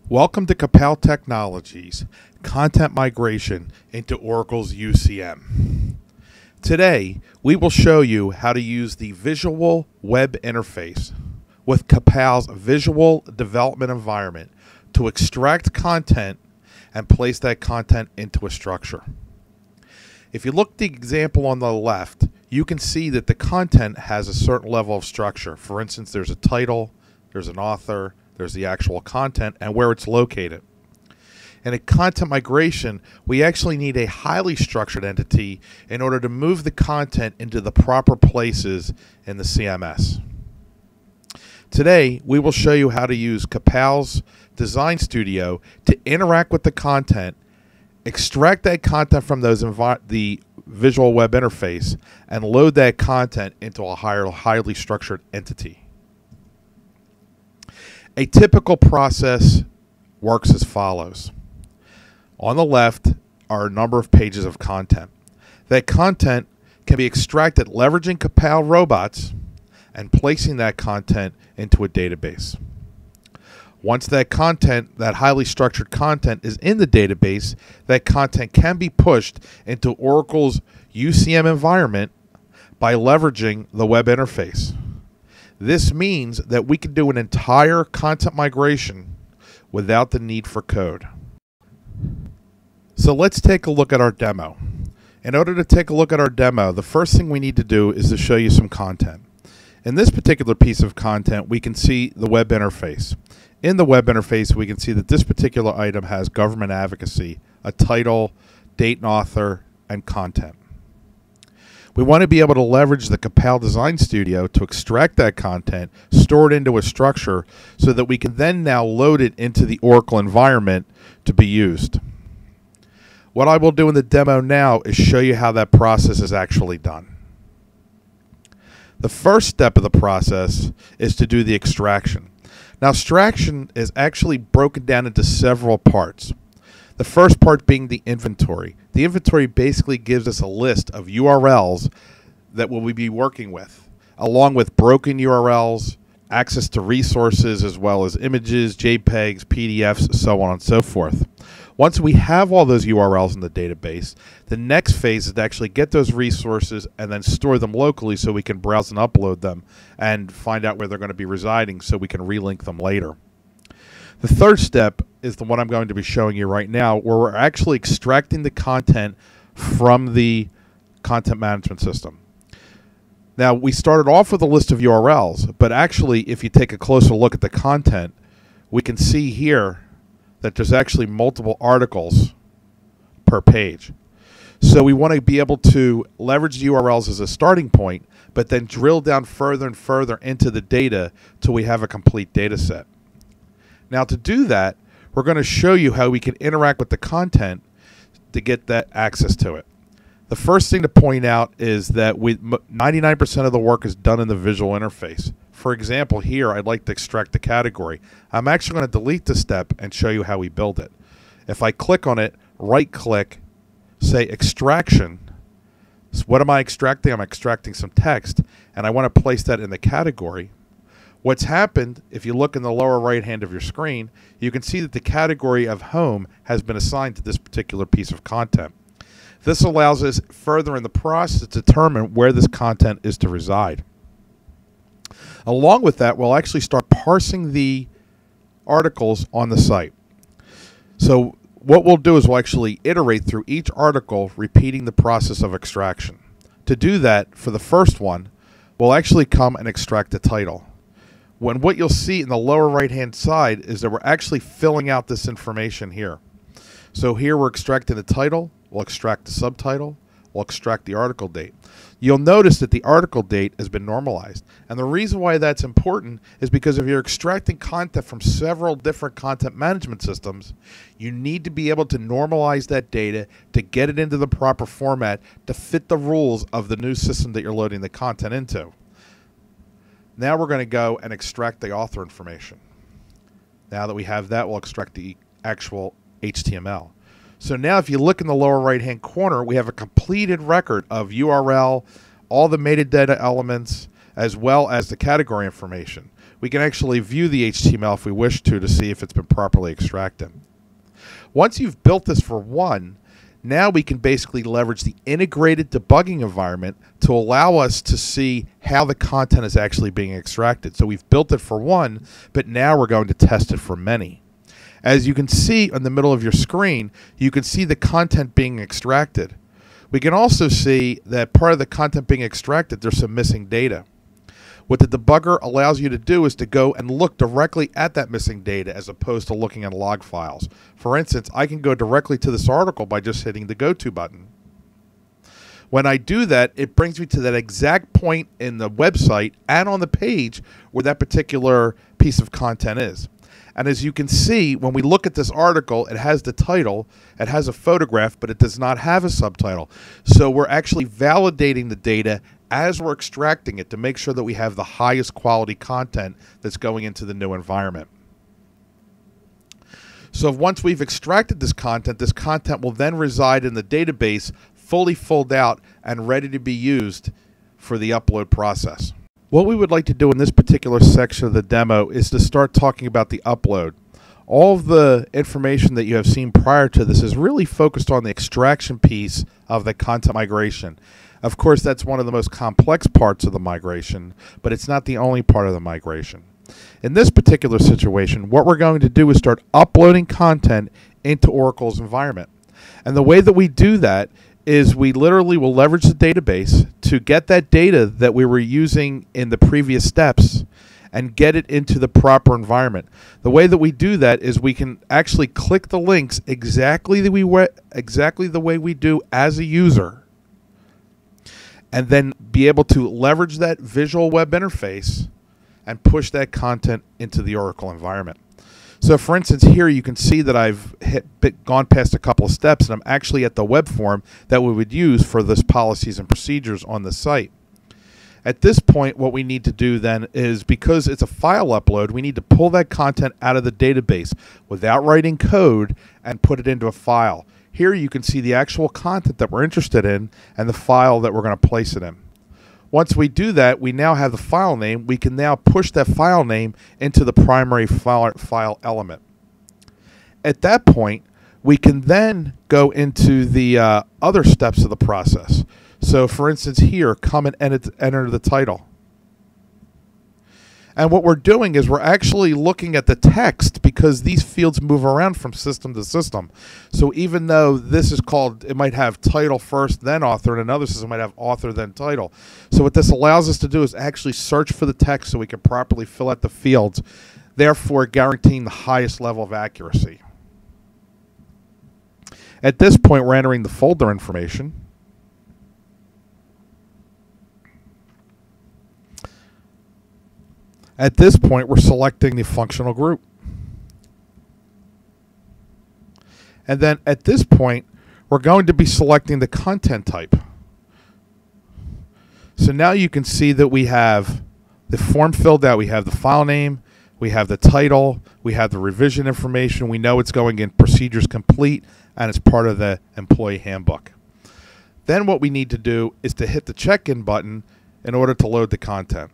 Welcome to Kapow Technologies, Content Migration into Oracle's UCM. Today, we will show you how to use the Visual Web Interface with Kapow's Visual Development Environment to extract content and place that content into a structure. If you look at the example on the left, you can see that the content has a certain level of structure. For instance, there's a title, there's an author, there's the actual content, and where it's located. In a content migration, we actually need a highly structured entity in order to move the content into the proper places in the CMS. Today, we will show you how to use Kapow's Design Studio to interact with the content, extract that content from the Visual Web Interface, and load that content into a highly structured entity. A typical process works as follows. On the left are a number of pages of content. That content can be extracted leveraging Kapow robots and placing that content into a database. Once that content, that highly structured content, is in the database, that content can be pushed into Oracle's UCM environment by leveraging the web interface. This means that we can do an entire content migration without the need for code. So let's take a look at our demo. In order to take a look at our demo, the first thing we need to do is to show you some content. In this particular piece of content, we can see the web interface. In the web interface, we can see that this particular item has government advocacy, a title, date and author, and content. We want to be able to leverage the Kapow Design Studio to extract that content, store it into a structure, so that we can then now load it into the Oracle environment to be used. What I will do in the demo now is show you how that process is actually done. The first step of the process is to do the extraction. Now, extraction is actually broken down into several parts. The first part being the inventory. The inventory basically gives us a list of URLs that we'll be working with, along with broken URLs, access to resources, as well as images, JPEGs, PDFs, so on and so forth. Once we have all those URLs in the database, the next phase is to actually get those resources and then store them locally so we can browse and upload them and find out where they're going to be residing so we can relink them later. The third step is the one I'm going to be showing you right now, where we're actually extracting the content from the content management system. Now, we started off with a list of URLs, but actually, if you take a closer look at the content, we can see here that there's actually multiple articles per page. So we want to be able to leverage the URLs as a starting point, but then drill down further and further into the data till we have a complete data set. Now, to do that, we're going to show you how we can interact with the content to get that access to it. The first thing to point out is that 99% of the work is done in the visual interface. For example, here I'd like to extract the category. I'm actually going to delete this step and show you how we build it. If I click on it, right-click, say extraction. So what am I extracting? I'm extracting some text, and I want to place that in the category. What's happened, if you look in the lower right hand of your screen, you can see that the category of home has been assigned to this particular piece of content. This allows us further in the process to determine where this content is to reside. Along with that, we'll actually start parsing the articles on the site. So what we'll do is we'll actually iterate through each article, repeating the process of extraction. To do that, for the first one, we'll actually come and extract the title. What you'll see in the lower right-hand side is that we're actually filling out this information here. So here we're extracting the title, we'll extract the subtitle, we'll extract the article date. You'll notice that the article date has been normalized. And the reason why that's important is because if you're extracting content from several different content management systems, you need to be able to normalize that data to get it into the proper format to fit the rules of the new system that you're loading the content into. Now we're going to go and extract the author information. Now that we have that, we'll extract the actual HTML. So now if you look in the lower right-hand corner, we have a completed record of URL, all the metadata elements, as well as the category information. we can actually view the HTML if we wish to see if it's been properly extracted. Once you've built this for one, now we can basically leverage the integrated debugging environment to allow us to see how the content is actually being extracted. So we've built it for one, but now we're going to test it for many. As you can see in the middle of your screen, you can see the content being extracted. We can also see that part of the content being extracted, there's some missing data. What the debugger allows you to do is to go and look directly at that missing data as opposed to looking at log files. For instance, I can go directly to this article by just hitting the Go To button. When I do that, it brings me to that exact point in the website and on the page where that particular piece of content is. And as you can see, when we look at this article, it has the title, it has a photograph, but it does not have a subtitle. So we're actually validating the data as we're extracting it to make sure that we have the highest quality content that's going into the new environment. So once we've extracted this content will then reside in the database fully filled out and ready to be used for the upload process. What we would like to do in this particular section of the demo is to start talking about the upload. All of the information that you have seen prior to this is really focused on the extraction piece of the content migration. Of course, that's one of the most complex parts of the migration, but it's not the only part of the migration. In this particular situation, what we're going to do is start uploading content into Oracle's environment. And the way that we do that is we literally will leverage the database to get that data that we were using in the previous steps and get it into the proper environment. The way that we do that is we can actually click the links exactly the way we do as a user, and then be able to leverage that visual web interface and push that content into the Oracle environment. So for instance, here you can see that I've gone past a couple of steps and I'm actually at the web form that we would use for this policies and procedures on the site. At this point, what we need to do then is, because it's a file upload, we need to pull that content out of the database without writing code and put it into a file. Here you can see the actual content that we're interested in and the file that we're going to place it in. Once we do that, we now have the file name. We can now push that file name into the primary file element. At that point, we can then go into the other steps of the process. So for instance here, come and enter the title. And what we're doing is we're actually looking at the text, because these fields move around from system to system. So even though this is called, it might have title first, then author, and another system might have author, then title. So what this allows us to do is actually search for the text so we can properly fill out the fields, therefore guaranteeing the highest level of accuracy. At this point, we're entering the folder information. At this point, we're selecting the functional group. And then at this point, we're going to be selecting the content type. So now you can see that we have the form filled out. We have the file name, we have the title, we have the revision information. We know it's going in procedures complete, and it's part of the employee handbook. Then what we need to do is to hit the check-in button in order to load the content.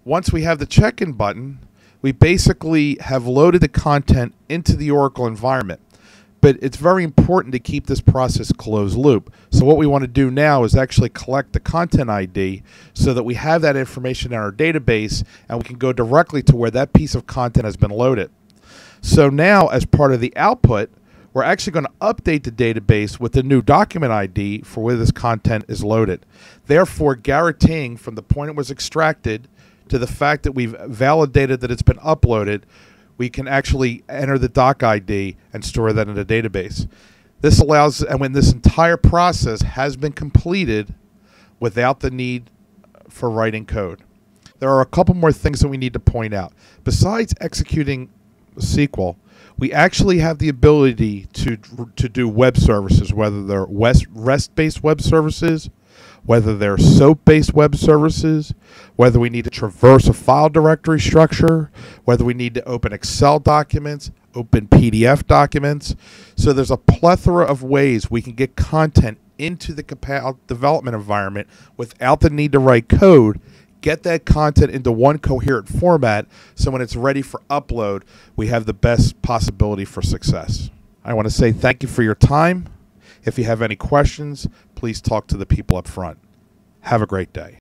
Once we have the check-in button, we basically have loaded the content into the Oracle environment. But it's very important to keep this process closed loop. So what we want to do now is actually collect the content ID so that we have that information in our database and we can go directly to where that piece of content has been loaded. So now, as part of the output, we're actually going to update the database with the new document ID for where this content is loaded, therefore guaranteeing from the point it was extracted to the fact that we've validated that it's been uploaded, we can actually enter the doc ID and store that in the database. This allows, and when this entire process has been completed without the need for writing code. There are a couple more things that we need to point out. Besides executing SQL, we actually have the ability to do web services, whether they're REST-based web services, whether they're SOAP-based web services, whether we need to traverse a file directory structure, whether we need to open Excel documents, open PDF documents. So there's a plethora of ways we can get content into the Kapow development environment without the need to write code, get that content into one coherent format so when it's ready for upload, we have the best possibility for success. I want to say thank you for your time. If you have any questions, please talk to the people up front. Have a great day.